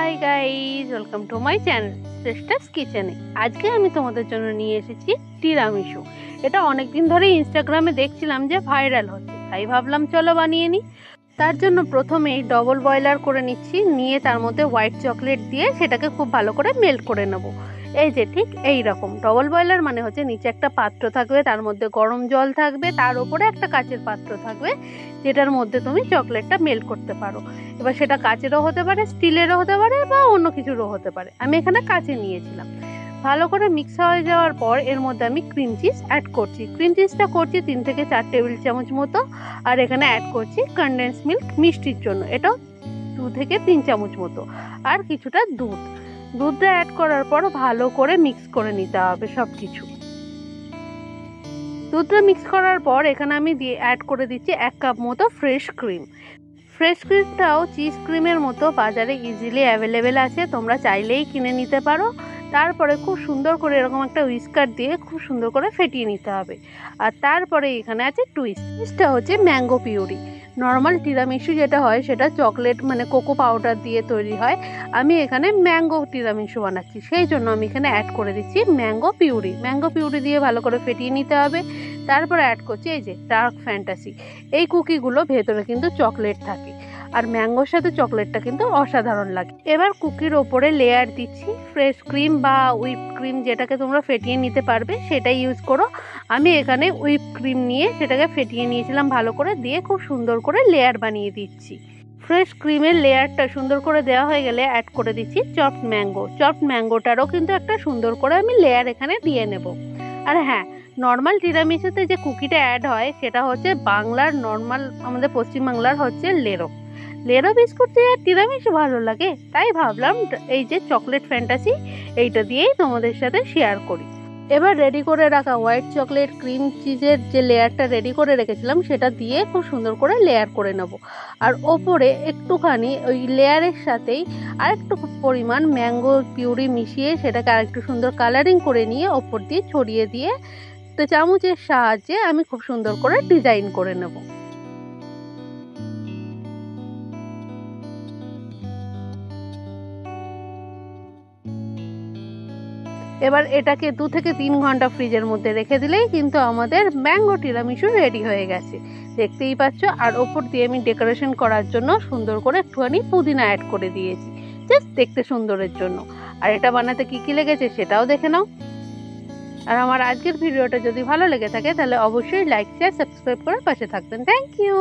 High guys, welcome to my channel শ্রেষ্ঠাস কিচেনে। আজকে আমি তোমাদের জন্য নিয়ে এসেছি টিরামিসু। এটা অনেকদিন ধরে ইনস্টাগ্রামে দেখছিলাম যে ভাইরাল হচ্ছে, তাই ভাবলাম চলো বানিয়ে নিই। তার জন্য প্রথমেই ডবল বয়লার করে নিচ্ছি, নিয়ে তার মধ্যে হোয়াইট চকলেট দিয়ে সেটাকে খুব ভালো করে মেল্ট করে নেব। এই যে ঠিক এই রকম ডবল বয়লার মানে হচ্ছে নিচে একটা পাত্র থাকবে, তার মধ্যে গরম জল থাকবে, তার উপরে একটা কাচের পাত্র থাকবে যেটার মধ্যে তুমি চকলেটটা মেল্ট করতে পারো। এবার সেটা কাচেরও হতে পারে, স্টিলেরও হতে পারে, বা অন্য কিছুরও হতে পারে। আমি এখানে কাচে নিয়েছিলাম। ভালো করে মিক্স হয়ে যাওয়ার পর এর মধ্যে আমি ক্রিম চিজ অ্যাড করছি। ক্রিম চিজটা করছি 3 থেকে 4 টেবিল চামচ মতো। আর এখানে অ্যাড করছি কনডেন্স মিল্ক মিষ্টির জন্য, এটাও 2 থেকে 3 চামচ মতো। আর কিছুটা দুধটা অ্যাড করার পর ভালো করে মিক্স করে নিতে হবে সব কিছু। দুধটা মিক্স করার পর এখানে আমি অ্যাড করে দিচ্ছি 1 কাপ মতো ফ্রেশ ক্রিম। ফ্রেশ ক্রিমটাও চিজ ক্রিমের মতো বাজারে ইজিলি অ্যাভেলেবেল আছে, তোমরা চাইলেই কিনে নিতে পারো। তারপরে খুব সুন্দর করে এরকম একটা হুইস্কার দিয়ে খুব সুন্দর করে ফেটিয়ে নিতে হবে। আর তারপরে এখানে আছে টুইস্টটা হচ্ছে ম্যাঙ্গো পিউরি। নর্মাল টিরামিসু যেটা হয় সেটা চকলেট মানে কোকো পাউডার দিয়ে তৈরি হয়, আমি এখানে ম্যাঙ্গো টিরামিসু বানাচ্ছি, সেই জন্য আমি এখানে অ্যাড করে দিচ্ছি ম্যাঙ্গো পিউরি দিয়ে ভালো করে ফেটিয়ে নিতে হবে। তারপরে অ্যাড করছি এই যে ডার্ক ফ্যান্টাসি। এই কুকিগুলো ভেতরে কিন্তু চকলেট থাকে, আর ম্যাঙ্গোর সাথে চকলেটটা কিন্তু অসাধারণ লাগে। এবার কুকির ওপরে লেয়ার দিচ্ছি ফ্রেশ ক্রিম বা হুইপ ক্রিম, যেটাকে তোমরা ফেটিয়ে নিতে পারবে সেটাই ইউজ করো। আমি এখানে হুইপ ক্রিম নিয়ে সেটাকে ফেটিয়ে নিয়েছিলাম ভালো করে, দিয়ে খুব সুন্দর করে লেয়ার বানিয়ে দিচ্ছি। ফ্রেশ ক্রিমের লেয়ারটা সুন্দর করে দেওয়া হয়ে গেলে অ্যাড করে দিচ্ছি চপড ম্যাঙ্গোটারও কিন্তু একটা সুন্দর করে আমি লেয়ার এখানে দিয়ে নেব। আর হ্যাঁ, নর্মাল টিরামিসুতে যে কুকিটা অ্যাড হয় সেটা হচ্ছে বাংলার নর্মাল, আমাদের পশ্চিমবাংলার হচ্ছে লেরো বিস্কুট দিয়ে টিরামিসু ভালো লাগে, তাই ভাবলাম এই যে চকলেট ফ্যান্টাসি এইটা দিয়েই তোমাদের সাথে শেয়ার করি। এবার রেডি করে রাখা হোয়াইট চকলেট ক্রিম চিজের যে লেয়ারটা রেডি করে রেখেছিলাম সেটা দিয়ে খুব সুন্দর করে লেয়ার করে নেব। আর ওপরে একটুখানি ওই লেয়ারের সাথেই আরেকটু পরিমাণ ম্যাঙ্গো পিউরি মিশিয়ে সেটাকে আরেকটু সুন্দর কালারিং করে নিয়ে ওপর দিয়ে ছড়িয়ে দিয়ে তো চামচের সাহায্যে আমি খুব সুন্দর করে ডিজাইন করে নেব। এবার এটাকে 2 থেকে 3 ঘন্টা ফ্রিজের মধ্যে রেখে দিলেই কিন্তু আমাদের ম্যাঙ্গো টিরামিসু রেডি হয়ে গেছে, দেখতেই পাচ্ছ। আর ওপর দিয়ে আমি ডেকোরেশন করার জন্য সুন্দর করে একটুখানি পুদিনা অ্যাড করে দিয়েছি, জাস্ট দেখতে সুন্দরের জন্য। আর এটা বানাতে কি লেগেছে সেটাও দেখে নাও। আর আমার আজকের ভিডিওটা যদি ভালো লেগে থাকে তাহলে অবশ্যই লাইক শেয়ার সাবস্ক্রাইব করে পাশে থাকবেন। Thank you.